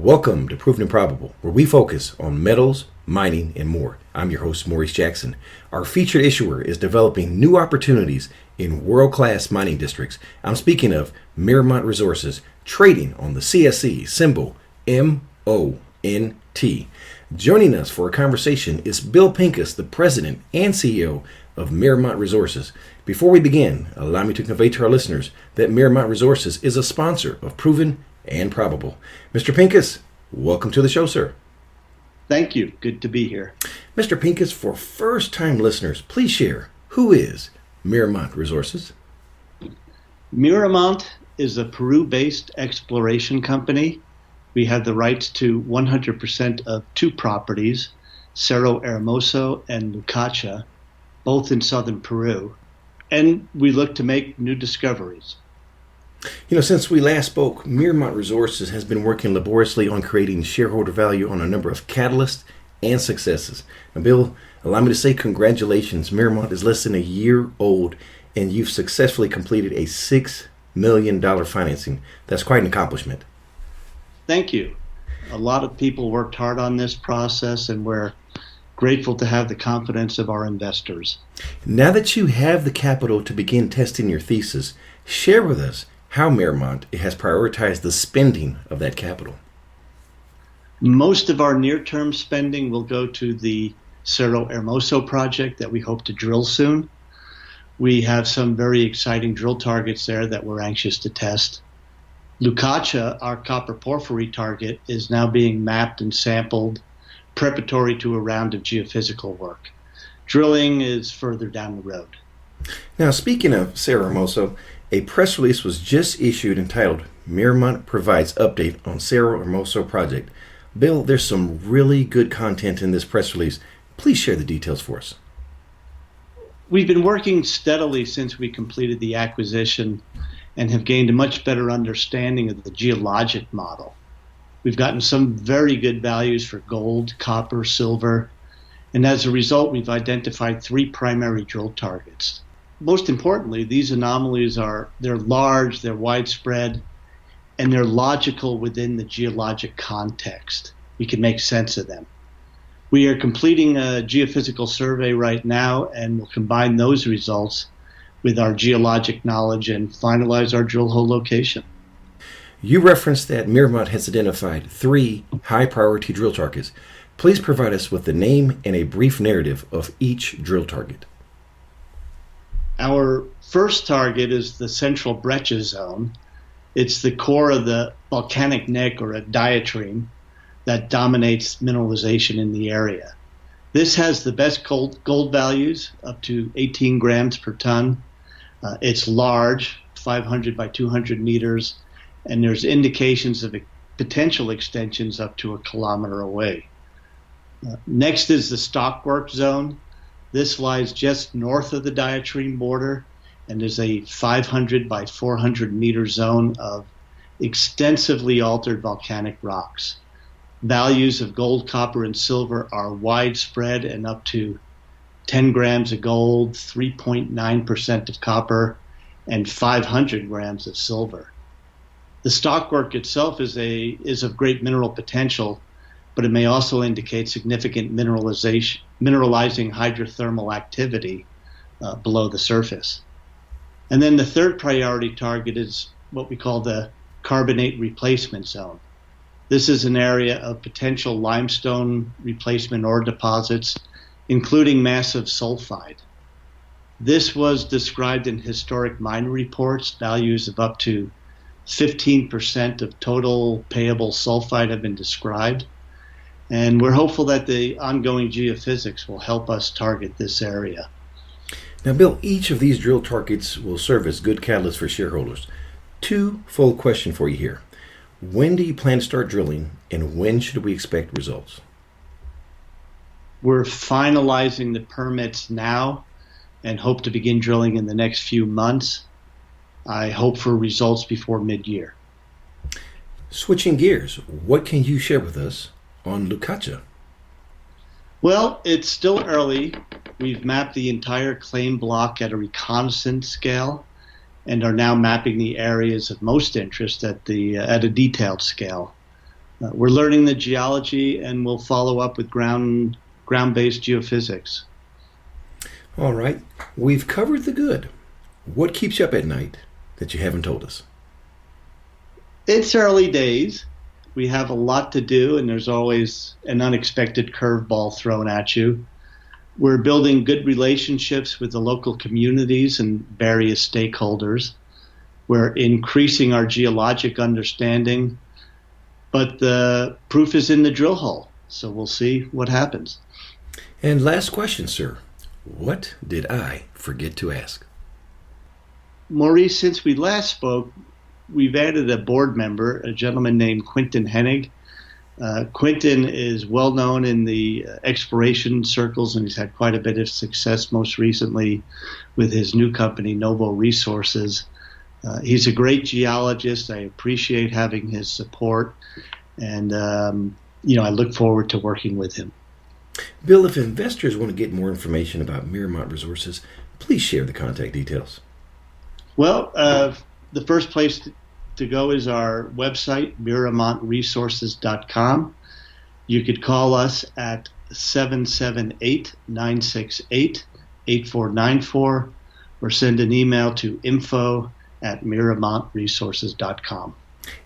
Welcome to Proven and Probable, where we focus on metals, mining, and more. I'm your host, Maurice Jackson. Our featured issuer is developing new opportunities in world-class mining districts. I'm speaking of Miramont Resources, trading on the CSE, symbol MONT. Joining us for a conversation is Bill Pincus, the president and CEO of Miramont Resources. Before we begin, allow me to convey to our listeners that Miramont Resources is a sponsor of Proven and Probable. Mr. Pincus, welcome to the show, sir. Thank you. Good to be here. Mr. Pincus, for first-time listeners, please share, who is Miramont Resources? Miramont is a Peru-based exploration company. We have the rights to 100% of two properties, Cerro Hermoso and Lukkacha, both in southern Peru, and we look to make new discoveries. Since we last spoke, Miramont Resources has been working laboriously on creating shareholder value on a number of catalysts and successes. Now, Bill, allow me to say congratulations. Miramont is less than a year old, and you've successfully completed a $6 million financing. That's quite an accomplishment. Thank you. A lot of people worked hard on this process, and we're grateful to have the confidence of our investors. Now that you have the capital to begin testing your thesis, share with us how Miramont has prioritized the spending of that capital. Most of our near-term spending will go to the Cerro Hermoso project that we hope to drill soon. We have some very exciting drill targets there that we're anxious to test. Lukkacha, our copper porphyry target, is now being mapped and sampled, preparatory to a round of geophysical work. Drilling is further down the road. Now, speaking of Cerro Hermoso, a press release was just issued entitled Miramont Provides Update on Cerro Hermoso Project. Bill, there's some really good content in this press release. Please share the details for us. We've been working steadily since we completed the acquisition and have gained a much better understanding of the geologic model. We've gotten some very good values for gold, copper, silver, and as a result, we've identified three primary drill targets. Most importantly, these anomalies they're large, they're widespread, and they're logical within the geologic context. We can make sense of them. We are completing a geophysical survey right now, and we'll combine those results with our geologic knowledge and finalize our drill hole location. You referenced that Miramont has identified three high-priority drill targets. Please provide us with the name and a brief narrative of each drill target. Our first target is the Central Breccia Zone. It's the core of the volcanic neck, or a diatreme, that dominates mineralization in the area. This has the best gold values, up to 18 grams per ton. It's large, 500 by 200 meters, and there's indications of potential extensions up to 1 kilometer away. Next is the Stockwork Zone. This lies just north of the diatreme border and is a 500 by 400 meter zone of extensively altered volcanic rocks. Values of gold, copper, and silver are widespread and up to 10 grams of gold, 3.9% of copper, and 500 grams of silver. The stockwork itself is of great mineral potential, but it may also indicate significant mineralizing hydrothermal activity below the surface. And then the third priority target is what we call the Carbonate Replacement Zone. This is an area of potential limestone replacement ore deposits, including massive sulfide. This was described in historic mine reports. Values of up to 15% of total payable sulfide have been described. And we're hopeful that the ongoing geophysics will help us target this area. Now, Bill, each of these drill targets will serve as good catalysts for shareholders. Two-fold question for you here. When do you plan to start drilling, and when should we expect results? We're finalizing the permits now and hope to begin drilling in the next few months. I hope for results before mid-year. Switching gears, what can you share with us on Lukkacha? Well, it's still early. We've mapped the entire claim block at a reconnaissance scale and are now mapping the areas of most interest at a detailed scale. We're learning the geology, and we'll follow up with ground-based geophysics. All right, we've covered the good. What keeps you up at night that you haven't told us? It's early days. We have a lot to do, and there's always an unexpected curveball thrown at you. We're building good relationships with the local communities and various stakeholders. We're increasing our geologic understanding, but the proof is in the drill hole, so we'll see what happens. And last question, sir. What did I forget to ask? Maurice, since we last spoke, we've added a board member, a gentleman named Quinton Hennig. Quinton is well known in the exploration circles, and he's had quite a bit of success most recently with his new company, Novo Resources. He's a great geologist. I appreciate having his support, and I look forward to working with him. Bill, if investors want to get more information about Miramont Resources, please share the contact details. Well, the first place to go is our website, miramontresources.com. You could call us at 778-968-8494 or send an email to info@miramontresources.com.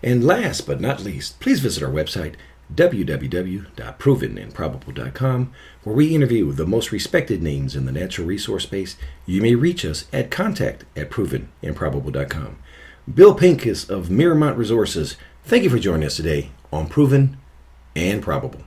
And last but not least, please visit our website, www.provenandprobable.com, where we interview the most respected names in the natural resource space. You may reach us at contact@provenandprobable.com. Bill Pincus of Miramont Resources, thank you for joining us today on Proven and Probable.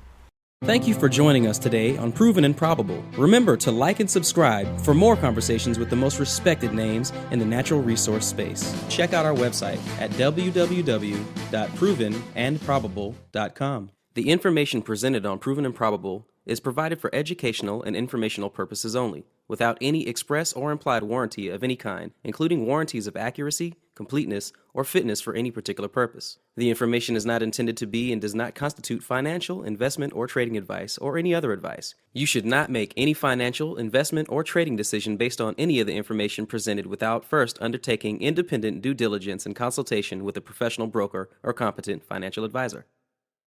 Thank you for joining us today on Proven and Probable. Remember to like and subscribe for more conversations with the most respected names in the natural resource space. Check out our website at www.provenandprobable.com. The information presented on Proven and Probable is provided for educational and informational purposes only, without any express or implied warranty of any kind, including warranties of accuracy, completeness, or fitness for any particular purpose. The information is not intended to be and does not constitute financial, investment, or trading advice, or any other advice. You should not make any financial, investment, or trading decision based on any of the information presented without first undertaking independent due diligence and consultation with a professional broker or competent financial advisor.